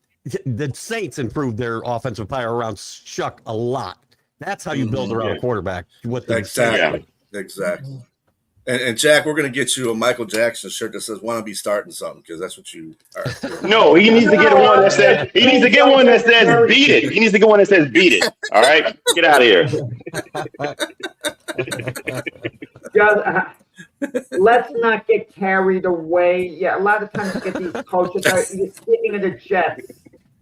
The Saints improved their offensive power around Shuck a lot. That's how you build around a quarterback. Exactly. And Jack, we're going to get you a Michael Jackson shirt that says "Want to be starting something" because that's what you are. No, he needs to get one that says. He needs to get one that says "Beat it." He needs to get one that says "Beat it." All right, get out of here. Let's not get carried away. Yeah, a lot of times you get these coaches. You're speaking of the Jets.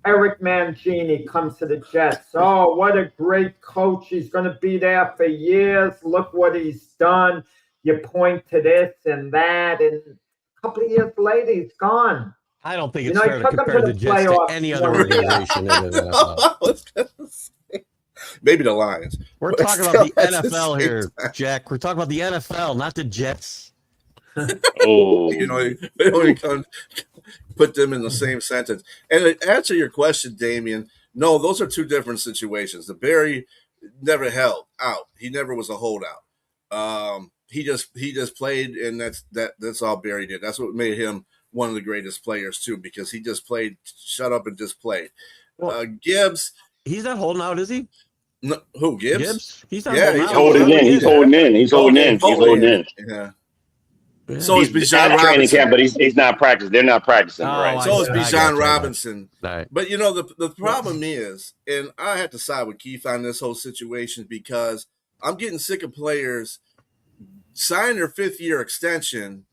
Eric Mangini comes to the Jets. Oh, what a great coach. He's going to be there for years. Look what he's done. You point to this and that, and a couple of years later, he's gone. I don't think it's fair to compare the Jets to any other organization in the NFL. Maybe the Lions. We're talking about the NFL here, Jack. We're talking about the NFL, not the Jets. Oh, They don't even put them in the same sentence. And to answer your question, Damian, no, those are two different situations. The Barry never held out. He never was a holdout. He just played, and that's all Barry did. That's what made him one of the greatest players too, because he just played, shut up and just played. Gibbs, he's not holding out, is he? No, who Gibbs? Gibbs? He's not he's holding out. He's holding in. He's holding in. Yeah. Yeah. So he's is at Bijan training Robinson. camp, but he's not practicing. They're not practicing, right? So is I Bijan got you. Robinson. Right. But the problem is, and I have to side with Keith on this whole situation because I'm getting sick of players signing their 5th-year extension,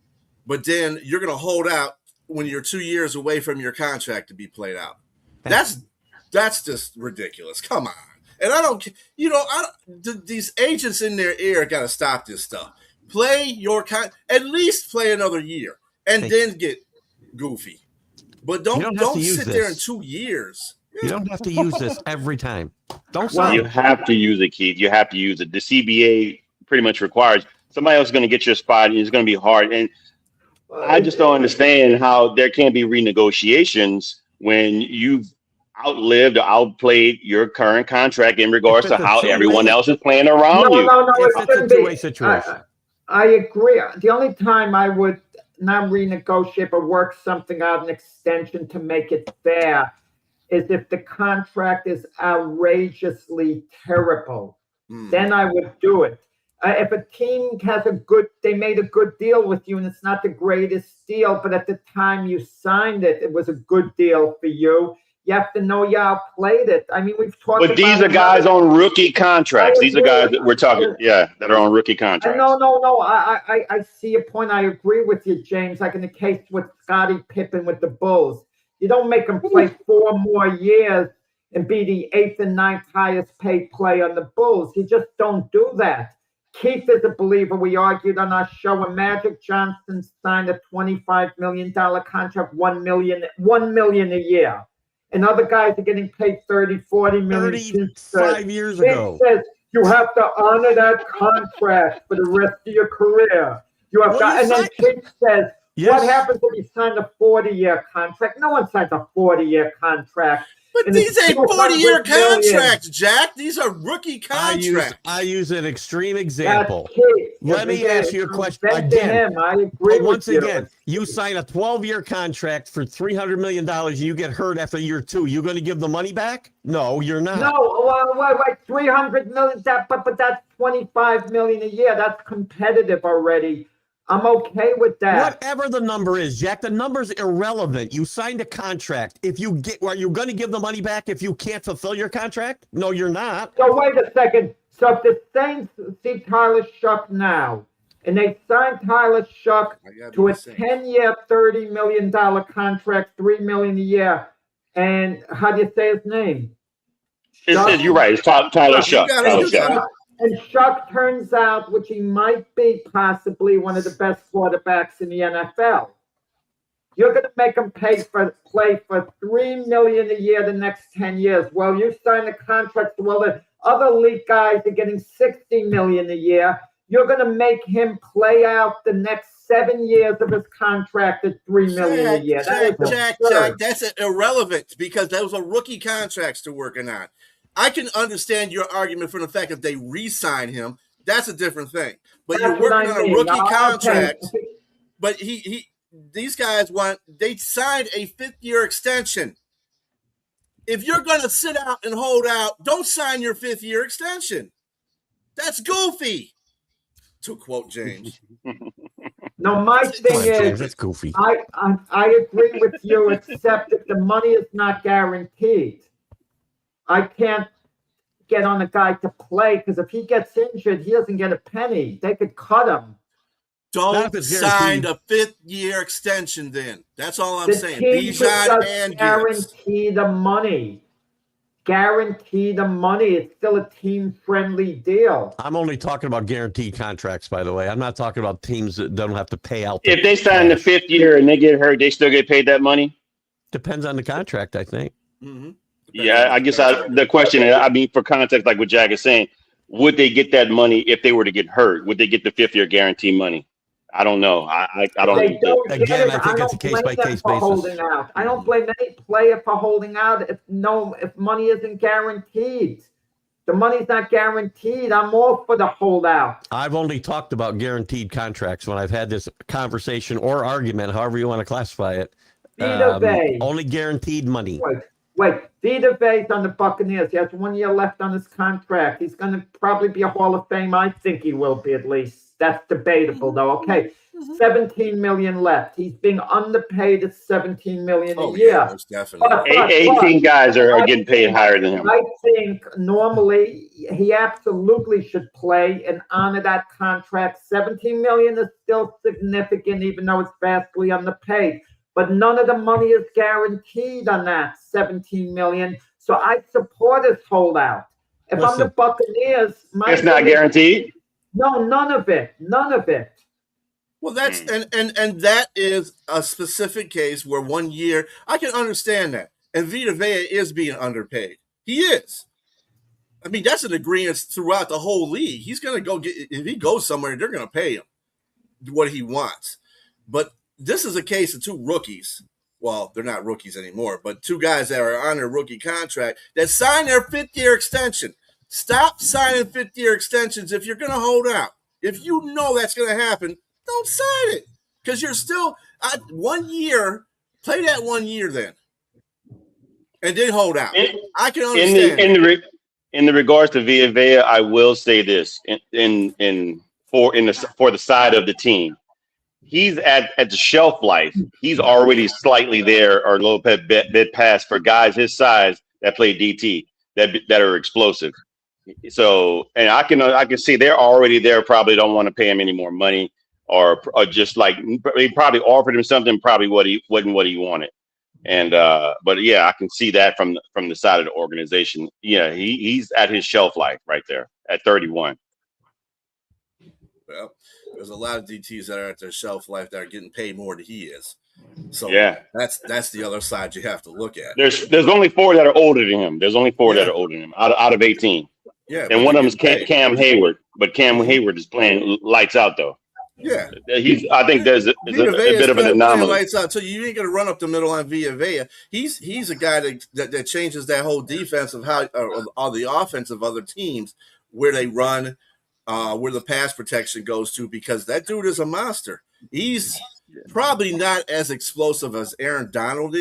but then you're going to hold out when you're 2 years away from your contract to be played out. That's just ridiculous. Come on. And I don't, these agents in their ear got to stop this stuff. Play your at least play another year and then get goofy. But don't sit there in 2 years. You don't have to use this every time. You have to use it, Keith. You have to use it. The CBA pretty much requires somebody else is going to get your spot, and it's going to be hard. And I just don't understand how there can't be renegotiations when you've outlived or outplayed your current contract in regards to how everyone else is playing around you. No, it's a two-way situation. I agree. The only time I would not renegotiate or work something out, an extension to make it fair, is if the contract is outrageously terrible. Then I would do it. If a team has they made a good deal with you and it's not the greatest deal, but at the time you signed it, it was a good deal for you. You have to know you outplayed it. I mean, we've talked about. But these are guys on rookie contracts. These are guys that we're talking, that are on rookie contracts. No. I see your point. I agree with you, James. Like in the case with Scottie Pippen with the Bulls, you don't make him play 4 more years and be the 8th and 9th highest paid player on the Bulls. You just don't do that. Keith is a believer. We argued on our show when Magic Johnson signed a $25 million contract, $1 million a year. And other guys are getting paid 30, 40 million. 35 years ago. Says you have to honor that contract for the rest of your career. You have to, and then Kid says, what happens if you sign a 40-year contract? No one signs a 40-year contract. But these ain't 40-year contracts, Jack. These are rookie contracts. I use an extreme example. Let me ask you a question again. I agree once again, you sign a 12-year contract for $300 million and you get hurt after year 2. You going to give the money back? No, you're not. No, wait, $300 million, but that's $25 million a year. That's competitive already. I'm okay with that. Whatever the number is, Jack, the number's irrelevant. You signed a contract. Are you going to give the money back if you can't fulfill your contract? No, you're not. So wait a second. So if the Saints see Tyler Shuck now, and they sign Tyler Shuck to a 10-year, $30 million contract, $3 million a year, and how do you say his name? You're right. It's Tyler Shuck. And Shuck turns out, which he might be possibly one of the best quarterbacks in the NFL. You're going to make him play for $3 million a year the next 10 years. Well, you sign a contract. Well, the other elite guys are getting $60 million a year. You're going to make him play out the next 7 years of his contract at $3 million a year. Jack, that's irrelevant because those are rookie contracts they're working on. I can understand your argument for the fact that they re-sign him. That's a different thing. But That's you're what working I on a mean. rookie Okay. contract. But these guys they signed a 5th-year extension. If you're going to sit out and hold out, don't sign your 5th-year extension. That's goofy, to quote James. No, my Come thing on, James, is, that's goofy. I agree with you, except if the money is not guaranteed. I can't get on a guy to play because if he gets injured, he doesn't get a penny. They could cut him. Not if Don't it's sign guaranteed. a 5th-year extension then. That's all I'm The saying. team just Bijan does and Gibbs. guarantee the money. Guarantee the money. It's still a team-friendly deal. I'm only talking about guaranteed contracts, by the way. I'm not talking about teams that don't have to pay out. If they sign the 5th year and they get hurt, they still get paid that money. Depends on the contract, I think. Mm-hmm. Yeah, I guess the question, I mean, for context, like what Jack is saying, would they get that money if they were to get hurt? Would they get the 5th year guarantee money? I don't know. I don't They know. don't get Again, it. I think it's a don't blame them case-by-case for basis. holding out. I don't blame any player for holding out if money isn't guaranteed. The money's not guaranteed. I'm all for the holdout. I've only talked about guaranteed contracts when I've had this conversation or argument, however you want to classify it. Vita Vea. Only guaranteed money. Wait. Vita Vea's on the Buccaneers. He has 1 year left on his contract. He's going to probably be a Hall of Fame. I think he will be at least. That's debatable, though. Okay, 17 million left. He's being underpaid at 17 million a year. Yeah, most definitely. 18 guys are getting paid higher than him. I think normally he absolutely should play and honor that contract. 17 million is still significant, even though it's vastly underpaid. But none of the money is guaranteed on that 17 million. So I support his holdout. If I'm the Buccaneers, it's not guaranteed. No, none of it. None of it. Well, that's and that is a specific case where 1 year I can understand that. And Vita Vea is being underpaid. He is. I mean, that's an agreement throughout the whole league. He's going to go get, if he goes somewhere, they're going to pay him what he wants. But this is a case of two rookies. Well, they're not rookies anymore, but two guys that are on their rookie contract that signed their 5th-year extension. Stop signing 5th-year extensions if you're going to hold out. If you know that's going to happen, don't sign it because you're still 1 year. Play that 1 year then, and then hold out. I can understand. In the regards to Vita Vea, I will say this for the side of the team. He's at the shelf life. He's already slightly there or a little bit past for guys his size that play DT that are explosive. So, and I can see they're already there. Probably don't want to pay him any more money, or just like they probably offered him something probably wasn't what he wanted. And but yeah, I can see that from the side of the organization. Yeah, he's at his shelf life right there at 31. Well, there's a lot of DTs that are at their shelf life that are getting paid more than he is. So yeah, that's the other side you have to look at. There's only 4 that are older than him. There's only 4 that are older than him out of 18. Yeah, and one of them is Cam Hayward, but Cam Hayward is playing lights out though. Yeah, I think there's a bit of an anomaly. Lights out, so you ain't gonna run up the middle on Vita Vea. He's a guy that changes that whole defense of how all the offense of other teams where they run, where the pass protection goes to, because that dude is a monster. He's probably not as explosive as Aaron Donald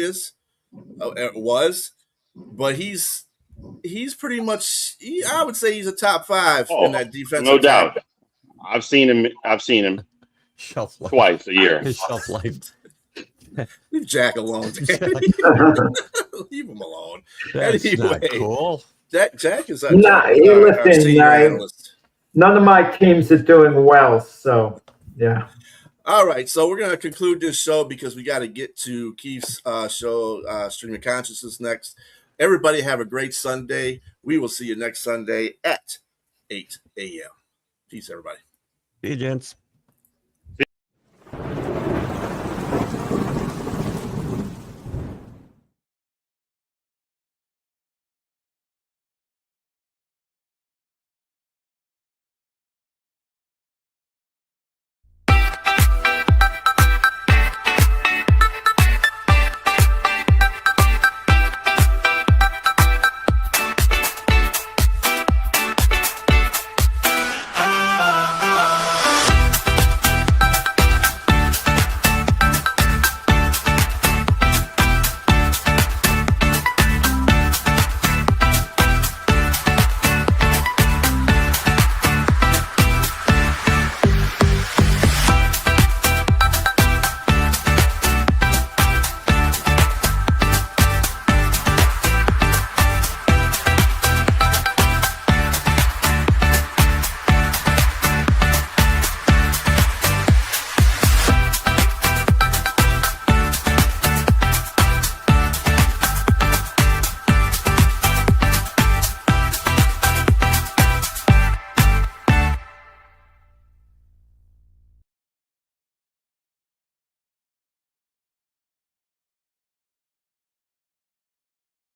was, but he's pretty much. I would say he's a top 5 in that defense. No doubt. I've seen him shelf life. Twice a year. His shelf life. Leave Jack alone. Leave him alone. That's anyway, not cool. Jack is listen, none of my teams are doing well, so yeah. All right, so we're gonna conclude this show because we got to get to Keith's show, Stream of Consciousness next. Everybody have a great Sunday. We will see you next Sunday at 8 a.m. Peace, everybody. See you, gents.